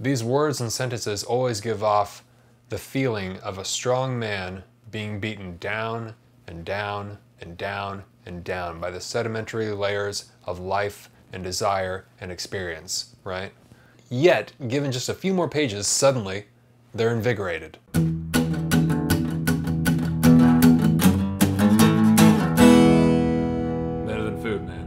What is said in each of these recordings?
These words and sentences always give off the feeling of a strong man being beaten down and down and down and down by the sedimentary layers of life and desire and experience, right? Yet, given just a few more pages, suddenly, they're invigorated. Better than food, man.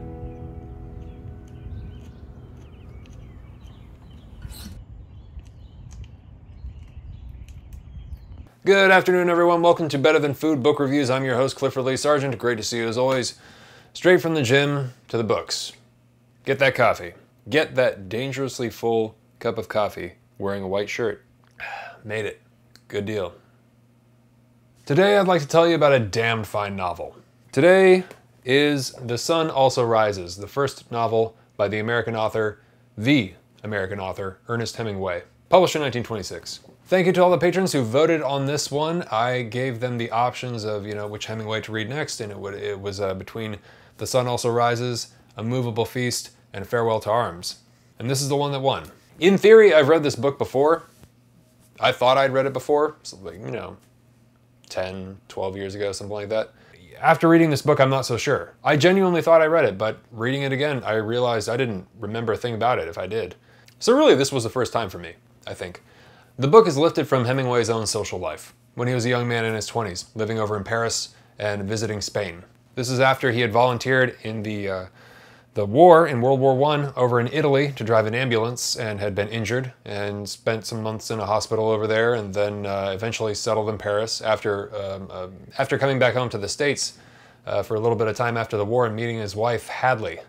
Good afternoon, everyone. Welcome to Better Than Food Book Reviews. I'm your host, Clifford Lee Sargent. Great to see you as always. Straight from the gym to the books. Get that coffee. Get that dangerously full cup of coffee wearing a white shirt. Made it. Good deal. Today I'd like to tell you about a damned fine novel. Today is The Sun Also Rises, the first novel by the American author, Ernest Hemingway, published in 1926. Thank you to all the patrons who voted on this one. I gave them the options of, which Hemingway to read next, and it was between The Sun Also Rises, A Movable Feast, and Farewell to Arms. And this is the one that won. In theory, I've read this book before. I thought I'd read it before, so 10, 12 years ago, something like that. After reading this book, I'm not so sure. I genuinely thought I read it, but reading it again, I realized I didn't remember a thing about it if I did. So really, this was the first time for me, I think. The book is lifted from Hemingway's own social life, when he was a young man in his 20s, living over in Paris and visiting Spain. This is after he had volunteered in the war in World War I over in Italy to drive an ambulance and had been injured and spent some months in a hospital over there, and then eventually settled in Paris after coming back home to the States for a little bit of time after the war and meeting his wife, Hadley.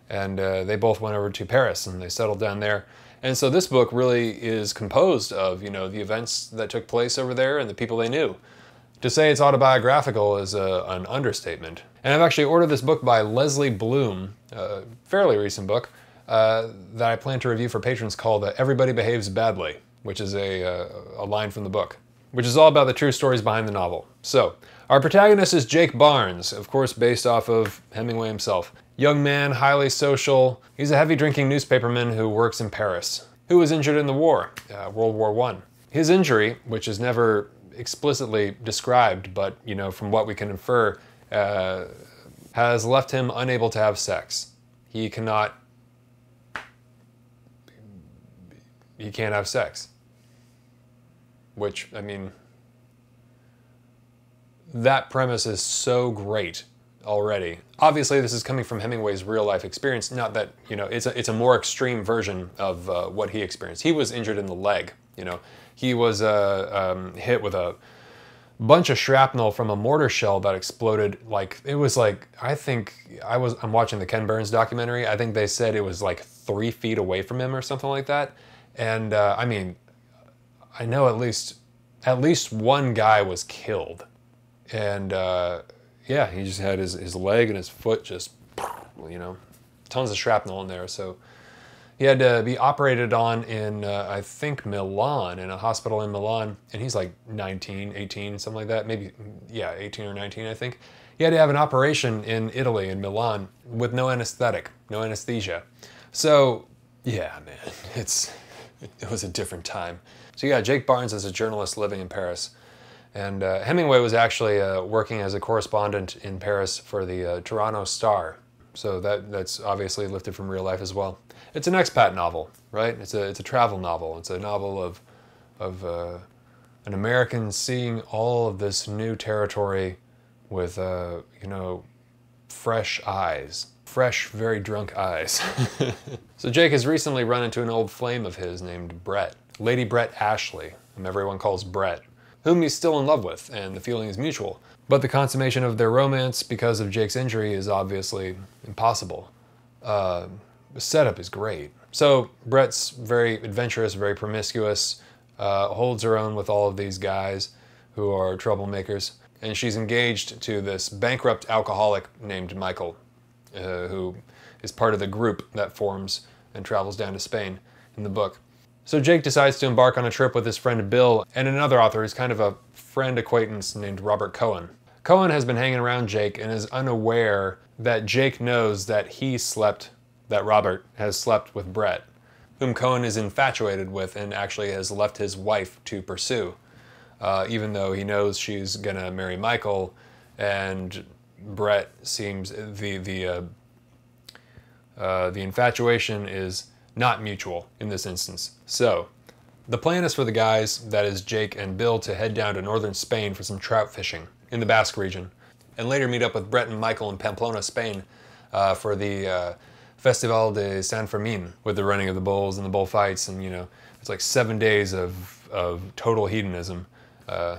And they both went over to Paris and they settled down there. And so this book really is composed of, the events that took place over there and the people they knew. To say it's autobiographical is an understatement. And I've actually ordered this book by Leslie Bloom, a fairly recent book, that I plan to review for patrons called Everybody Behaves Badly, which is a line from the book, which is all about the true stories behind the novel. So, our protagonist is Jake Barnes, of course based off of Hemingway himself. Young man, highly social. He's a heavy drinking newspaperman who works in Paris, who was injured in the war, World War I. His injury, which is never explicitly described, but from what we can infer, has left him unable to have sex. He can't have sex. Which, that premise is so great already. Obviously, this is coming from Hemingway's real life experience, not that, it's a more extreme version of what he experienced. He was injured in the leg, He was hit with a bunch of shrapnel from a mortar shell that exploded I'm watching the Ken Burns documentary. I think they said it was 3 feet away from him or something like that. And I know at least one guy was killed. And yeah, he just had his leg and his foot just, tons of shrapnel in there. So he had to be operated on in, I think, Milan, in a hospital in Milan. And he's 19, 18, something like that. Maybe, yeah, 18 or 19, I think. He had to have an operation in Italy, in Milan, with no anesthetic, no anesthesia. So, yeah, man, it was a different time. So yeah, Jake Barnes is a journalist living in Paris. And Hemingway was actually working as a correspondent in Paris for the Toronto Star. So that's obviously lifted from real life as well. It's an expat novel, right? It's a travel novel. It's a novel of an American seeing all of this new territory with fresh eyes. Fresh, very drunk eyes. So Jake has recently run into an old flame of his named Brett. Lady Brett Ashley, whom everyone calls Brett, whom he's still in love with, and the feeling is mutual. But the consummation of their romance because of Jake's injury is obviously impossible. The setup is great. So Brett's very adventurous, very promiscuous, holds her own with all of these guys who are troublemakers, and she's engaged to this bankrupt alcoholic named Michael, who is part of the group that forms and travels down to Spain in the book. So Jake decides to embark on a trip with his friend Bill and another author who's kind of a friend acquaintance named Robert Cohen. Cohen has been hanging around Jake and is unaware that Jake knows that Robert has slept with Brett. whom Cohen is infatuated with and actually has left his wife to pursue, even though he knows she's gonna marry Michael, and Brett seems the infatuation is not mutual in this instance. So, the plan is for the guys, that is Jake and Bill, to head down to northern Spain for some trout fishing in the Basque region, and later meet up with Brett and Michael in Pamplona, Spain, for the Festival de San Fermin, with the running of the bulls and the bullfights, and it's like 7 days of total hedonism. I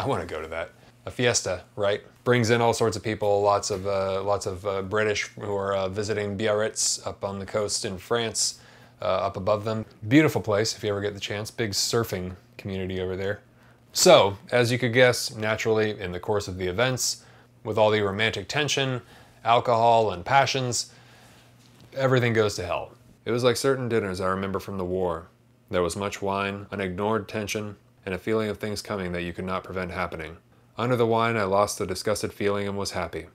want to go to that. A fiesta, right? Brings in all sorts of people, lots of British who are visiting Biarritz up on the coast in France, up above them. Beautiful place if you ever get the chance. Big surfing community over there. So, as you could guess, naturally, in the course of the events, with all the romantic tension, alcohol, and passions, everything goes to hell. It was like certain dinners I remember from the war. There was much wine, an ignored tension, and a feeling of things coming that you could not prevent happening. Under the wine, I lost the disgusted feeling and was happy.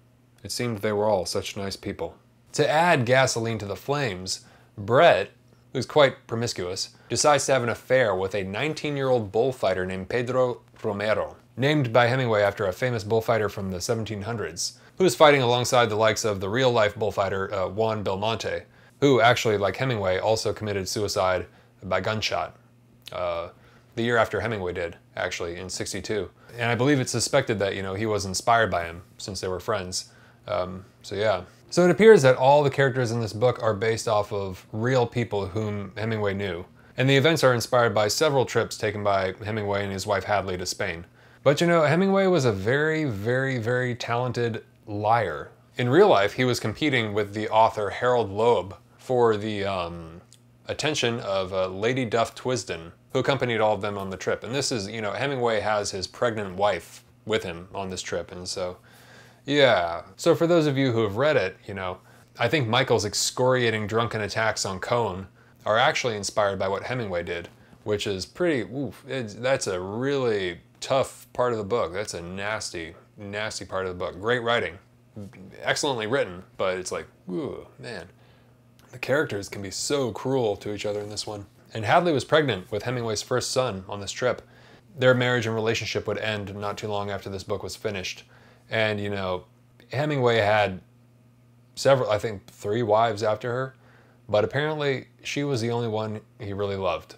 It seemed they were all such nice people. To add gasoline to the flames, Brett, who's quite promiscuous, decides to have an affair with a 19-year-old bullfighter named Pedro Romero, named by Hemingway after a famous bullfighter from the 1700s, who was fighting alongside the likes of the real-life bullfighter Juan Belmonte, who actually, like Hemingway, also committed suicide by gunshot. The year after Hemingway did, actually, in '62. And I believe it's suspected that, he was inspired by him, since they were friends. So yeah. So it appears that all the characters in this book are based off of real people whom Hemingway knew. And the events are inspired by several trips taken by Hemingway and his wife Hadley to Spain. But Hemingway was a very, very, very talented liar. In real life, he was competing with the author Harold Loeb for the attention of Lady Duff Twisden, who accompanied all of them on the trip. And this is, Hemingway has his pregnant wife with him on this trip, and so, yeah. So for those of you who have read it, I think Michael's excoriating drunken attacks on Cohen are actually inspired by what Hemingway did, which is pretty, that's a really tough part of the book. That's a nasty, nasty part of the book. Great writing, excellently written, but it's like, ooh, man. The characters can be so cruel to each other in this one. And Hadley was pregnant with Hemingway's first son on this trip. Their marriage and relationship would end not too long after this book was finished. And, Hemingway had several, I think 3 wives after her, but apparently she was the only one he really loved.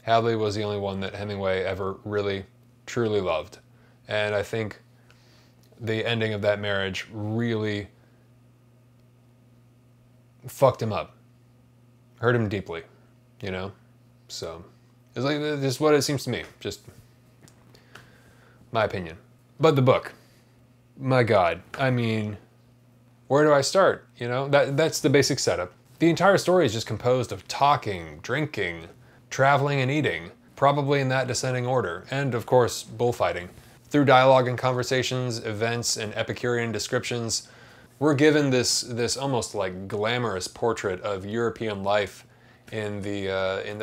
Hadley was the only one that Hemingway ever really, truly loved. And I think the ending of that marriage really fucked him up. Hurt him deeply, So, it's like, this is what it seems to me. Just my opinion. But the book, my God, I mean, where do I start? That's the basic setup. The entire story is just composed of talking, drinking, traveling, and eating, probably in that descending order, and of course, bullfighting. Through dialogue and conversations, events, and Epicurean descriptions, we're given this almost like glamorous portrait of European life in the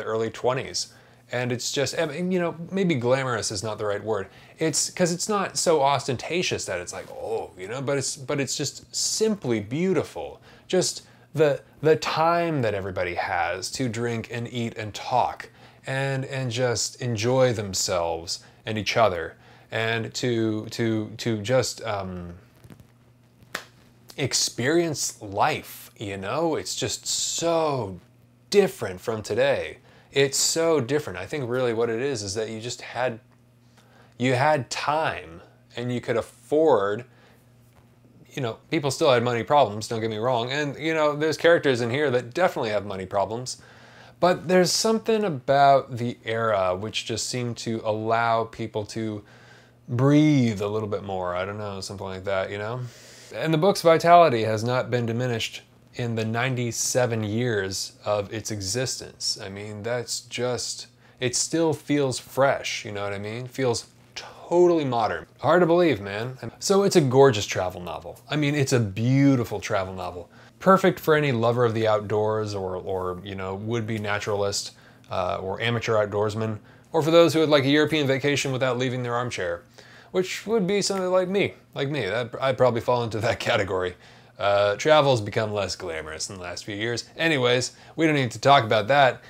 early 20s. And it's just, maybe glamorous is not the right word. It's because it's not so ostentatious that it's like, but it's just simply beautiful. Just the time that everybody has to drink and eat and talk and just enjoy themselves and each other, and to just experience life, It's just so different from today. It's so different. I think really what it is that you had time, and you could afford, people still had money problems, don't get me wrong, and there's characters in here that definitely have money problems, but there's something about the era which just seemed to allow people to breathe a little bit more. I don't know, something like that, And the book's vitality has not been diminished in the 97 years of its existence. I mean, that's just, it still feels fresh, you know what I mean? Feels totally modern. Hard to believe, man. So it's a gorgeous travel novel. I mean, it's a beautiful travel novel. Perfect for any lover of the outdoors or would-be naturalist or amateur outdoorsman, or for those who would like a European vacation without leaving their armchair, which would be something like me. I'd probably fall into that category. Travel's become less glamorous in the last few years. Anyways, we don't need to talk about that.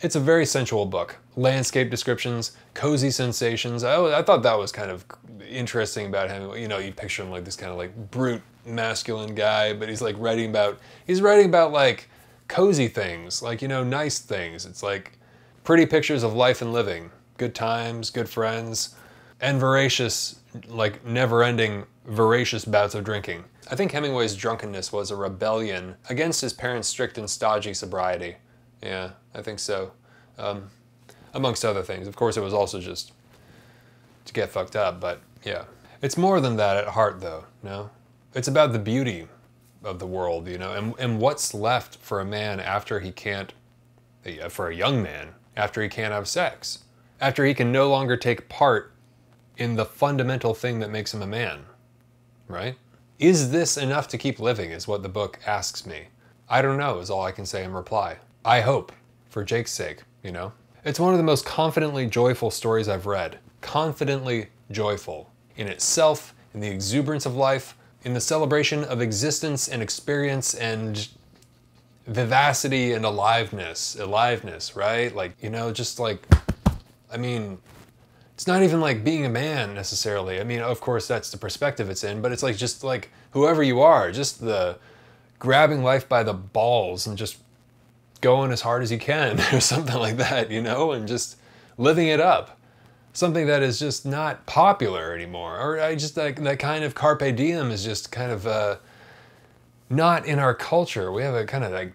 It's a very sensual book. Landscape descriptions, cozy sensations. I thought that was kind of interesting about him. You know, you picture him like this kind of like brute, masculine guy, but he's writing about like cozy things, like, you know, nice things. It's like pretty pictures of life and living, good times, good friends, and voracious, like never-ending, voracious bouts of drinking. I think Hemingway's drunkenness was a rebellion against his parents' strict and stodgy sobriety. Yeah, I think so. Amongst other things. Of course, it was also just to get fucked up, but yeah. It's more than that at heart, though, no? It's about the beauty of the world, you know, and what's left for a man after he can't, for a young man, after he can't have sex, after he can no longer take part in the fundamental thing that makes him a man, right? Is this enough to keep living, is what the book asks me. I don't know, is all I can say in reply. I hope, for Jake's sake, you know? It's one of the most confidently joyful stories I've read. Confidently joyful. In itself, in the exuberance of life, in the celebration of existence and experience and vivacity and aliveness, right? Like, you know, just like, I mean, it's not even like being a man necessarily. I mean, of course, that's the perspective it's in, but it's like just like whoever you are, just the grabbing life by the balls and just going as hard as you can or something like that, you know, and just living it up. Something that is just not popular anymore. Or I just like that kind of carpe diem is just kind of not in our culture. We have a kind of like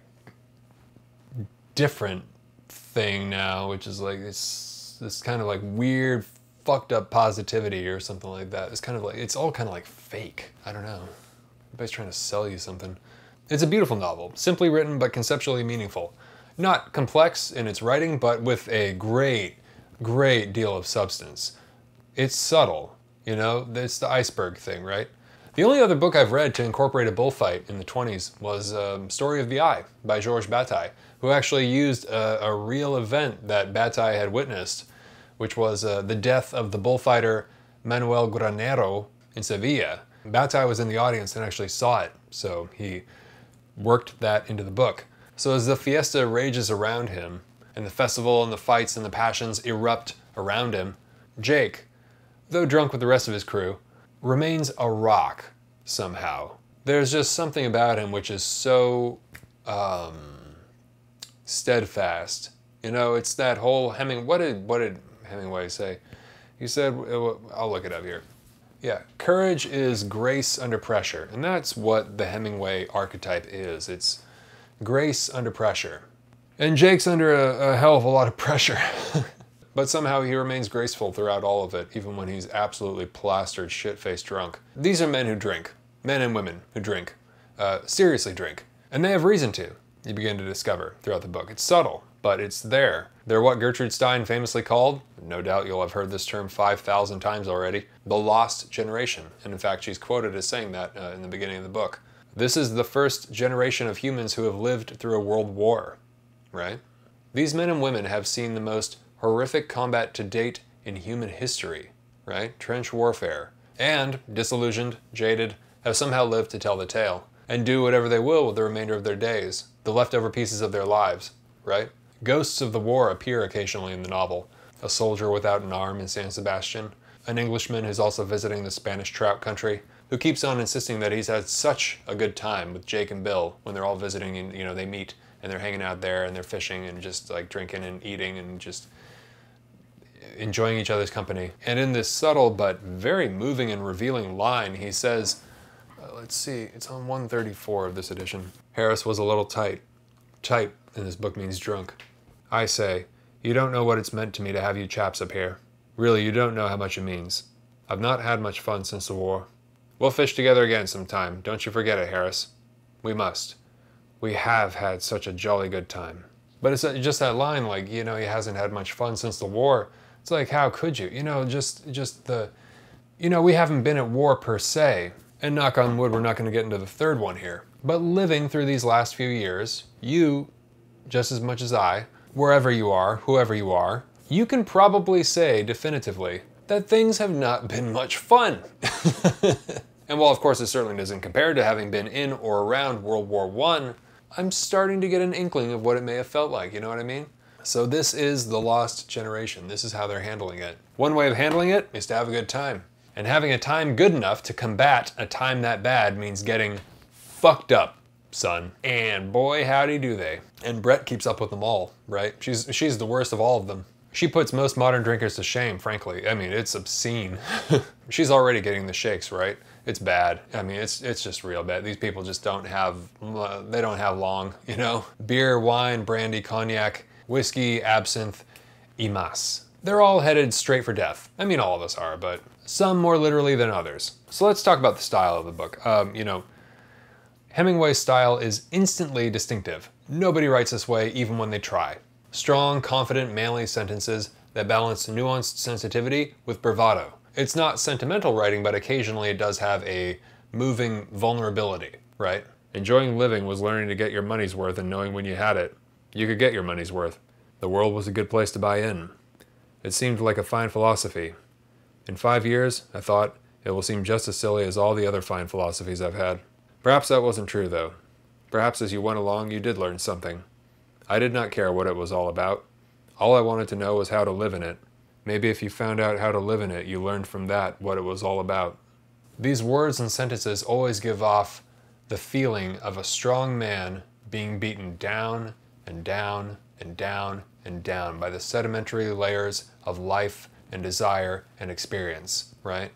different thing now, which is like this kind of like weird fucked up positivity or something like that. It's kind of like, it's all kind of like fake. I don't know. Everybody's trying to sell you something. It's a beautiful novel, simply written but conceptually meaningful. Not complex in its writing, but with a great deal of substance. It's subtle, you know, it's the iceberg thing, right? The only other book I've read to incorporate a bullfight in the 20s was Story of the Eye by Georges Bataille, who actually used a real event that Bataille had witnessed, which was the death of the bullfighter Manuel Granero in Sevilla. Bataille was in the audience and actually saw it, so he worked that into the book. So as the fiesta rages around him, and the festival and the fights and the passions erupt around him, Jake, though drunk with the rest of his crew, remains a rock somehow. There's just something about him which is so steadfast. You know, it's that whole what did Hemingway say? He said, I'll look it up here. Yeah, courage is grace under pressure, and that's what the Hemingway archetype is. It's grace under pressure. And Jake's under a hell of a lot of pressure. But somehow he remains graceful throughout all of it, even when he's absolutely plastered, shit-faced drunk. These are men who drink. Men and women who drink. Seriously drink. And they have reason to, you begin to discover throughout the book. It's subtle, but it's there. They're what Gertrude Stein famously called, no doubt you'll have heard this term 5,000 times already, the lost generation. And in fact, she's quoted as saying that in the beginning of the book. This is the first generation of humans who have lived through a world war, right? These men and women have seen the most horrific combat to date in human history, right? Trench warfare. And, disillusioned, jaded, have somehow lived to tell the tale, and do whatever they will with the remainder of their days, the leftover pieces of their lives, right? Ghosts of the war appear occasionally in the novel. A soldier without an arm in San Sebastian, an Englishman who's also visiting the Spanish trout country, who keeps on insisting that he's had such a good time with Jake and Bill when they're all visiting and, you know, they meet and they're hanging out there and they're fishing and just like drinking and eating and just enjoying each other's company. And in this subtle but very moving and revealing line, he says, let's see, it's on 134 of this edition. Harris was a little tight. Tight in this book means drunk. I say, you don't know what it's meant to me to have you chaps up here. Really, you don't know how much it means. I've not had much fun since the war. We'll fish together again sometime. Don't you forget it, Harris. We must. We have had such a jolly good time. But it's just that line, like, you know, he hasn't had much fun since the war. It's like, how could you? You know, just the, you know, we haven't been at war per se. And knock on wood, we're not going to get into the third one here. But living through these last few years, you, just as much as I, wherever you are, whoever you are, you can probably say definitively that things have not been much fun. And while of course it certainly doesn't compare to having been in or around World War I, I'm starting to get an inkling of what it may have felt like, you know what I mean? So this is the lost generation. This is how they're handling it. One way of handling it is to have a good time. And having a time good enough to combat a time that bad means getting fucked up, son. And boy, howdy do they. And Brett keeps up with them all, right? She's the worst of all of them. She puts most modern drinkers to shame, frankly. I mean, it's obscene. She's already getting the shakes, right? It's bad. I mean, it's just real bad. These people just don't have, they don't have long, you know? Beer, wine, brandy, cognac, whiskey, absinthe, y mas. They're all headed straight for death. I mean, all of us are, but some more literally than others. So let's talk about the style of the book. You know, Hemingway's style is instantly distinctive. Nobody writes this way, even when they try. Strong, confident, manly sentences that balance nuanced sensitivity with bravado. It's not sentimental writing, but occasionally it does have a moving vulnerability, right? Enjoying living was learning to get your money's worth and knowing when you had it, you could get your money's worth. The world was a good place to buy in. It seemed like a fine philosophy. In 5 years, I thought, it will seem just as silly as all the other fine philosophies I've had. Perhaps that wasn't true, though. Perhaps as you went along, you did learn something. I did not care what it was all about. All I wanted to know was how to live in it. Maybe if you found out how to live in it, you learned from that what it was all about. These words and sentences always give off the feeling of a strong man being beaten down and down and down and down by the sedimentary layers of life and desire and experience, right?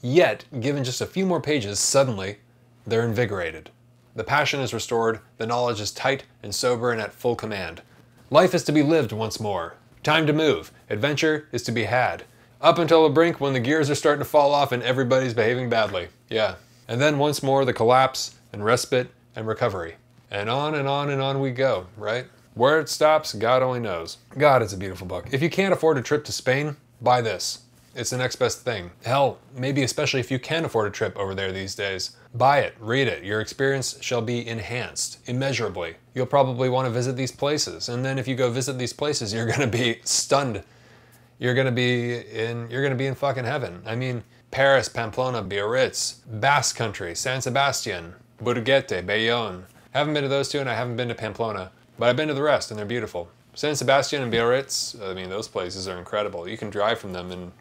Yet, given just a few more pages, suddenly, they're invigorated. The passion is restored, the knowledge is tight and sober and at full command. Life is to be lived once more. Time to move. Adventure is to be had. Up until the brink when the gears are starting to fall off and everybody's behaving badly. Yeah. And then once more the collapse and respite and recovery. And on and on and on we go, right? Where it stops, God only knows. God, it's a beautiful book. If you can't afford a trip to Spain, buy this. It's the next best thing. Hell, maybe especially if you can afford a trip over there these days. Buy it, read it. Your experience shall be enhanced immeasurably. You'll probably want to visit these places. And then if you go visit these places, you're going to be stunned. You're going to be in fucking heaven. I mean, Paris, Pamplona, Biarritz, Basque Country, San Sebastian, Burguete, Bayonne. I haven't been to those two and I haven't been to Pamplona, but I've been to the rest and they're beautiful. San Sebastian and Biarritz, I mean, those places are incredible. You can drive from them in,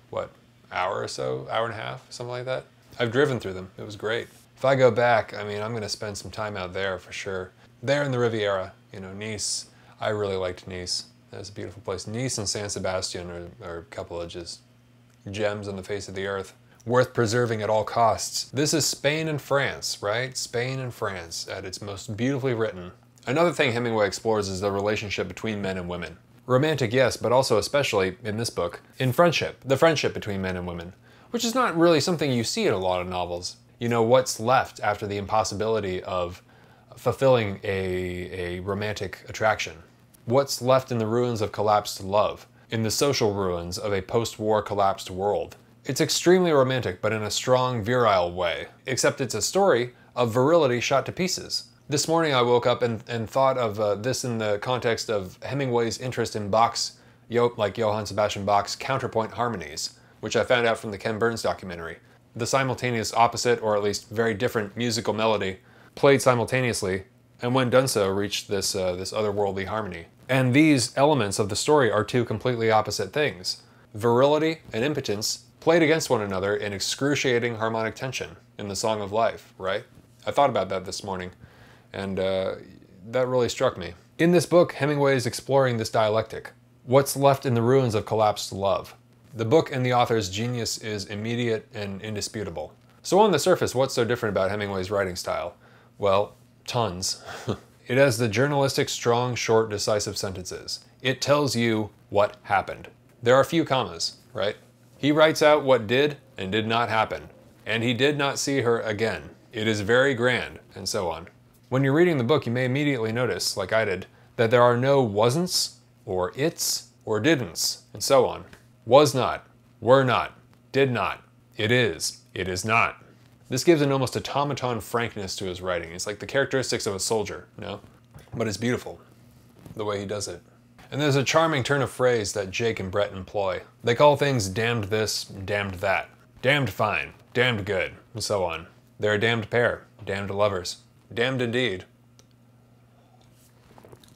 what, hour or so, hour and a half, something like that. I've driven through them. It was great. If I go back, I mean, I'm going to spend some time out there for sure. There in the Riviera, you know, Nice. I really liked Nice. That's a beautiful place. Nice and San Sebastian are a couple of just gems on the face of the earth. Worth preserving at all costs. This is Spain and France, right? Spain and France at its most beautifully written. Another thing Hemingway explores is the relationship between men and women. Romantic, yes, but also especially, in this book, in friendship. The friendship between men and women. Which is not really something you see in a lot of novels. You know, what's left after the impossibility of fulfilling a romantic attraction? What's left in the ruins of collapsed love? In the social ruins of a post-war collapsed world? It's extremely romantic, but in a strong, virile way. Except it's a story of virility shot to pieces. This morning I woke up and thought of this in the context of Hemingway's interest in Bach's, like Johann Sebastian Bach's counterpoint harmonies, which I found out from the Ken Burns documentary. The simultaneous opposite, or at least very different musical melody, played simultaneously, and when done so, reached this otherworldly harmony. And these elements of the story are two completely opposite things. Virility and impotence played against one another in excruciating harmonic tension in the Song of Life, right? I thought about that this morning, and that really struck me. In this book, Hemingway is exploring this dialectic. What's left in the ruins of collapsed love? The book and the author's genius is immediate and indisputable. So on the surface, what's so different about Hemingway's writing style? Well, tons. It has the journalistic, strong, short, decisive sentences. It tells you what happened. There are few commas, right? He writes out what did and did not happen. And he did not see her again. It is very grand, and so on. When you're reading the book, you may immediately notice, like I did, that there are no wasn'ts, or it's, or didn'ts, and so on. Was not, were not, did not, it is not. This gives an almost automaton frankness to his writing. It's like the characteristics of a soldier, you know? But it's beautiful, the way he does it. And there's a charming turn of phrase that Jake and Brett employ. They call things damned this, damned that. Damned fine. damned good, and so on. They're a damned pair, damned lovers. Damned indeed.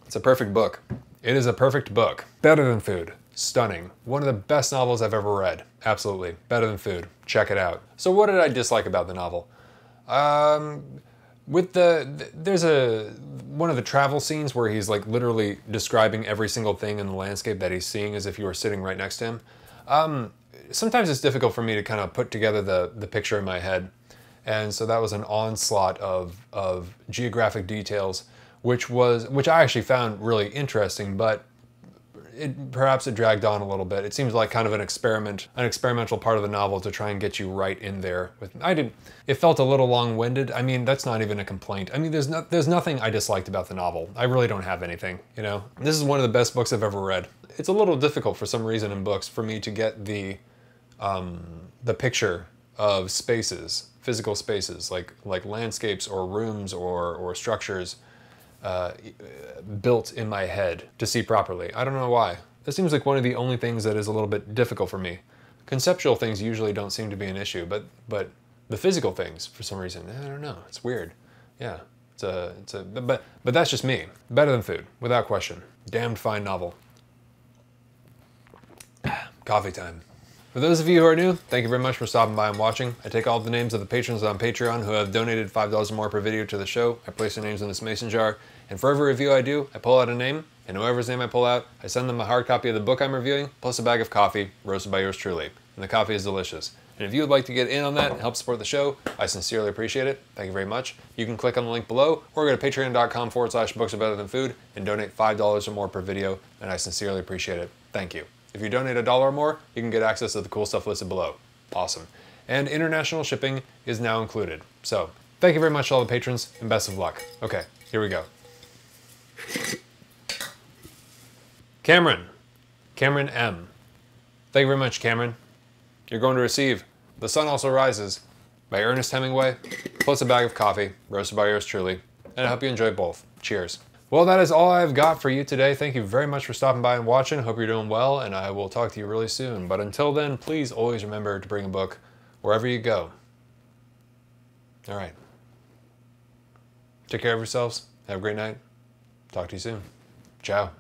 It's a perfect book. It is a perfect book. Better Than Food. Stunning. One of the best novels I've ever read. Absolutely. Better Than Food. Check it out. So what did I dislike about the novel? There's one of the travel scenes where he's like literally describing every single thing in the landscape that he's seeing as if you were sitting right next to him. Sometimes it's difficult for me to kind of put together the picture in my head. And so that was an onslaught of geographic details, which I actually found really interesting, but perhaps it dragged on a little bit. It seems like kind of an experimental part of the novel to try and get you right in there. It felt a little long-winded. I mean, that's not even a complaint. I mean, there's nothing I disliked about the novel. I really don't have anything, you know? This is one of the best books I've ever read. It's a little difficult for some reason in books for me to get the picture of spaces, physical spaces, like landscapes or rooms or structures built in my head to see properly. I don't know why. This seems like one of the only things that is a little bit difficult for me. Conceptual things usually don't seem to be an issue, but the physical things, for some reason, I don't know. It's weird. Yeah, but that's just me. Better Than Food, without question. Damned fine novel. Coffee time. For those of you who are new, thank you very much for stopping by and watching. I take all the names of the patrons on Patreon who have donated $5 or more per video to the show. I place their names in this mason jar, and for every review I do, I pull out a name, and whoever's name I pull out, I send them a hard copy of the book I'm reviewing, plus a bag of coffee, roasted by yours truly. And the coffee is delicious. And if you would like to get in on that and help support the show, I sincerely appreciate it. Thank you very much. You can click on the link below, or go to patreon.com/booksarebetterthanfood and donate $5 or more per video, and I sincerely appreciate it. Thank you. If you donate $1 or more, you can get access to the cool stuff listed below. Awesome. And international shipping is now included. So, thank you very much to all the patrons, and best of luck. Okay, here we go. Cameron M. Thank you very much, Cameron. You're going to receive The Sun Also Rises by Ernest Hemingway, plus a bag of coffee, roasted by yours truly, and I hope you enjoy both. Cheers. Well, that is all I've got for you today. Thank you very much for stopping by and watching. Hope you're doing well, and I will talk to you really soon. But until then, please always remember to bring a book wherever you go. All right. Take care of yourselves. Have a great night. Talk to you soon. Ciao.